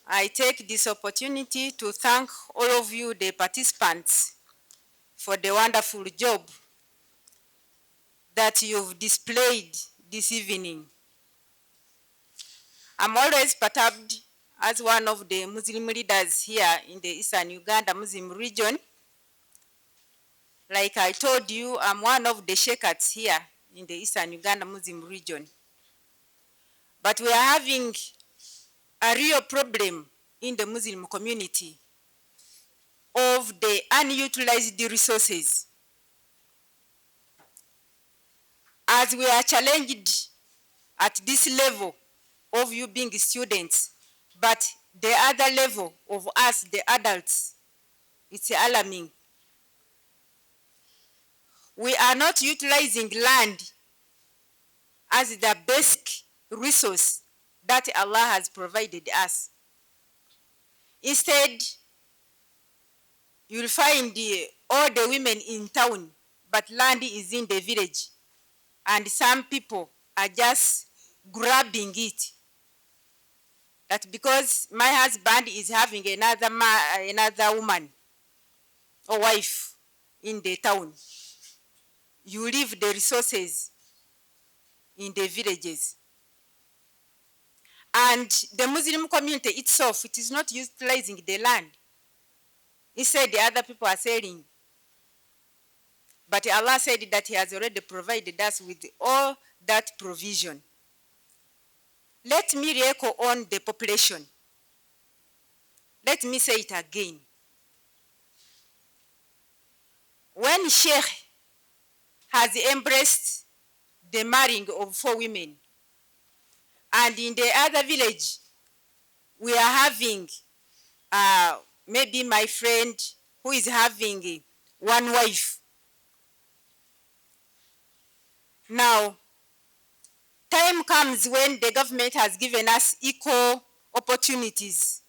I take this opportunity to thank all of you, the participants, for the wonderful job that you've displayed this evening. I'm always perturbed as one of the Muslim leaders here in the Eastern Uganda Muslim region. Like I told you, I'm one of the sheikhs here in the Eastern Uganda Muslim region. But we are having a real problem in the Muslim community of the unutilized resources. As we are challenged at this level of you being students, but the other level of us, the adults, it's alarming. We are not utilizing land as the basic resource that Allah has provided us. Instead, you'll find all the women in town, but land is in the village. And some people are just grabbing it. That because my husband is having another woman or wife in the town, you leave the resources in the villages. And the Muslim community itself, it is not utilizing the land. Instead, the other people are selling. But Allah said that He has already provided us with all that provision. Let me echo on the population. Let me say it again. When Sheikh has embraced the marrying of 4 women, and in the other village, we are having maybe my friend who is having 1 wife. Now, time comes when the government has given us equal opportunities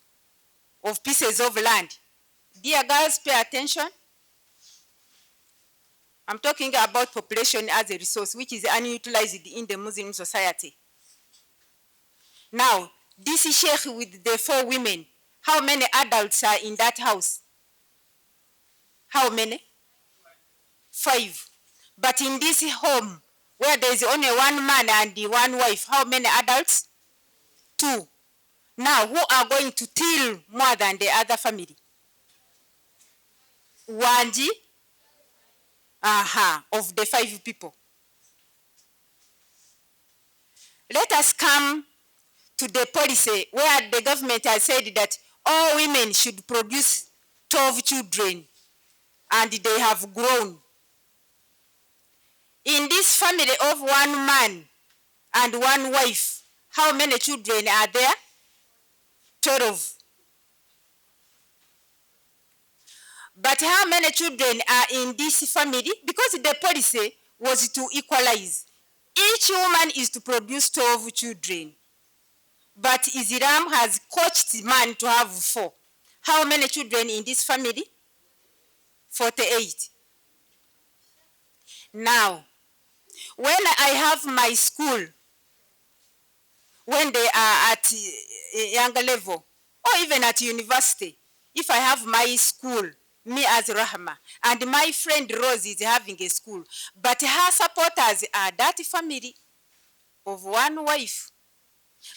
of pieces of land. Dear girls, pay attention. I'm talking about population as a resource which is unutilized in the Muslim society. Now, this sheikh with the 4 women, how many adults are in that house? How many? 5. But in this home, where there is only 1 man and 1 wife, how many adults? 2. Now, who are going to till more than the other family? Wanji? Of the 5 people. Let us come to the policy where the government has said that all women should produce 12 children, and they have grown. In this family of 1 man and 1 wife, how many children are there? 12. But how many children are in this family? Because the policy was to equalize. Each woman is to produce 12 children. But Islam has coached man to have 4. How many children in this family? 48. Now, when I have my school, when they are at a younger level, or even at university, if I have my school, me as Rahma, and my friend Rose is having a school, but her supporters are that family of 1 wife.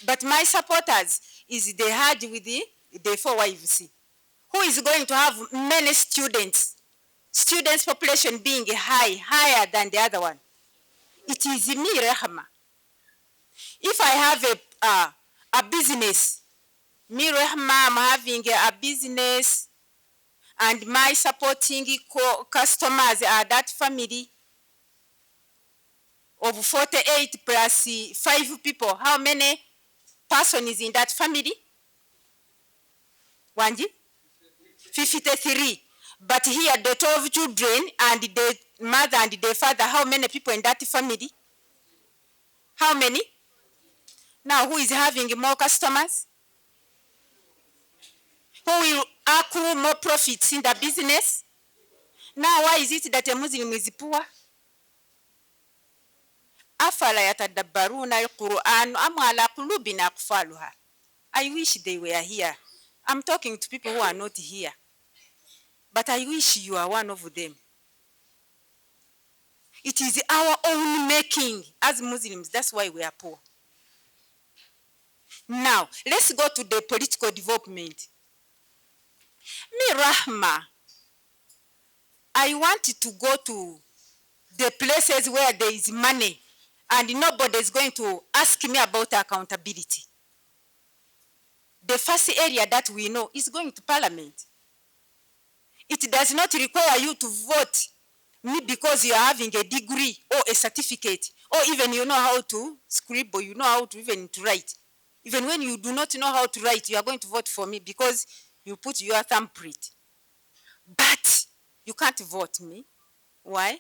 But my supporters is the Hajj with the 4 wives. Who is going to have many students? Students population being higher than the other one. It is me, Rahma. If I have a business, me, Rahma, I'm having a business, and my supporting customers are that family of 48 plus 5 people. How many persons is in that family? Wanji? 53. But here the 12 children and the mother and the father, how many people in that family? How many? Now, who is having more customers? Who will accrue more profits in the business? Now, why is it that a Muslim is poor? أفلا يتدبرون القرآن أم على قلوب أقفالها. I wish they were here. I'm talking to people who are not here. But I wish you are one of them. It is our own making as Muslims. That's why we are poor. Now, let's go to the political development. Me, Rahma, I want to go to the places where there is money and nobody is going to ask me about accountability. The first area that we know is going to Parliament. It does not require you to vote me because you are having a degree or a certificate, or even you know how to scribble, you know how to even to write. Even when you do not know how to write, you are going to vote for me because you put your thumbprint. But you can't vote me. Why?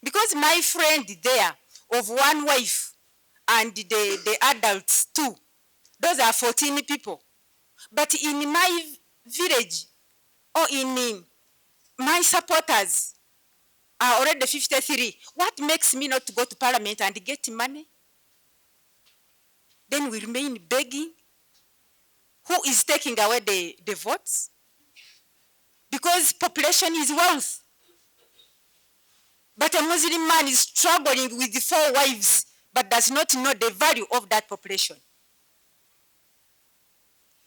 Because my friend there of one wife and the adults too, those are 14 people. But in my village or in my supporters are already 53. What makes me not to go to Parliament and get money? Then we remain begging. Who is taking away the votes? Because population is wealth. But a Muslim man is struggling with the 4 wives, but does not know the value of that population.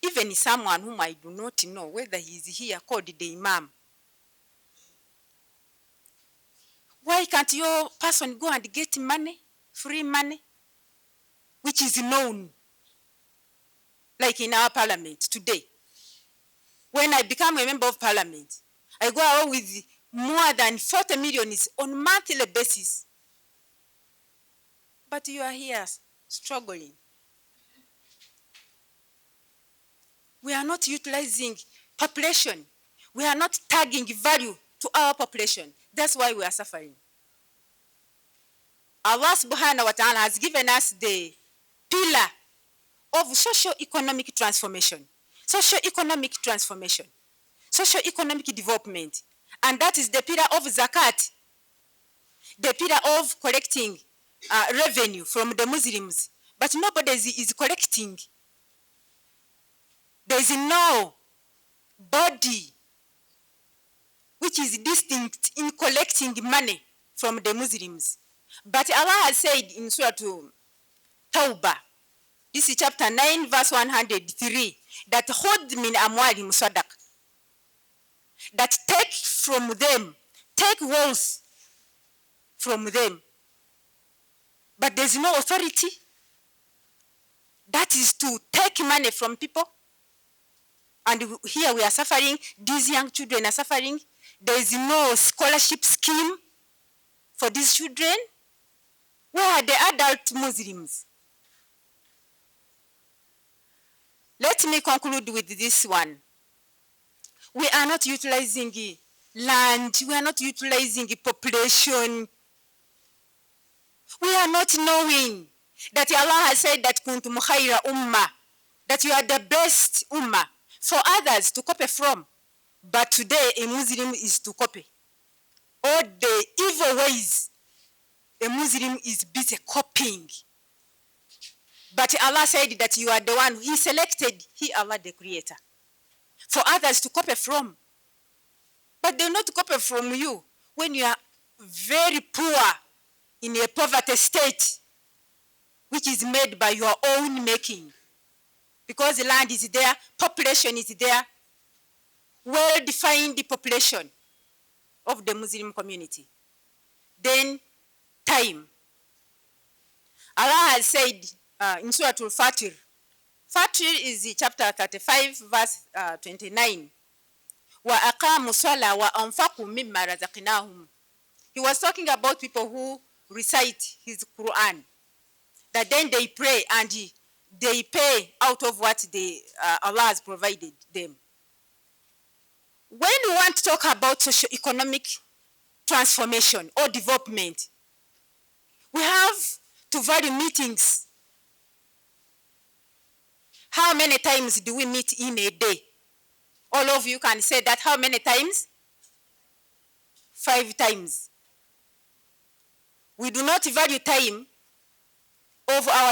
Even someone whom I do not know whether he is here called the Imam. Why can't your person go and get money, free money, which is known, like in our parliament today? When I become a member of parliament, I go out with more than 40 million on a monthly basis. But you are here struggling. We are not utilizing population. We are not tagging value to our population. That's why we are suffering. Allah subhanahu wa ta'ala has given us the pillar of socio-economic transformation. Socio-economic transformation. Socio-economic development. And that is the pillar of zakat. The pillar of collecting revenue from the Muslims. But nobody is collecting. There is no body which is distinct in collecting money from the Muslims. But Allah has said in Surah Tawbah, this is chapter 9, verse 103, that khud min amwalihim sadaq, that take from them, take wealth from them. But there's no authority. That is to take money from people. And here we are suffering. These young children are suffering. There is no scholarship scheme for these children. Where are the adult Muslims? Let me conclude with this one. We are not utilizing land. We are not utilizing population. We are not knowing that Allah has said that kuntum khayra ummah, that you are the best ummah for others to copy from. But today a Muslim is to copy all the evil ways. A Muslim is busy copying. But Allah said that you are the one He selected, He, Allah the Creator, for others to copy from. But they will not copy from you when you are very poor in a poverty state, which is made by your own making. Because the land is there, population is there, well-defined population of the Muslim community. Then time. Allah has said in Surah Al-Fatir, Fatir is chapter 35, verse 29. وَأَقَامُوا الصَّلَاةَ وَأَنْفَقُوا مِمَّا رَزَقْنَاهُمْ. He was talking about people who recite his Quran, that then they pray and they pay out of what Allah has provided them. When we want to talk about socio-economic transformation or development, we have to value meetings. How many times do we meet in a day? All of you can say that. How many times? 5 times. We do not value time of our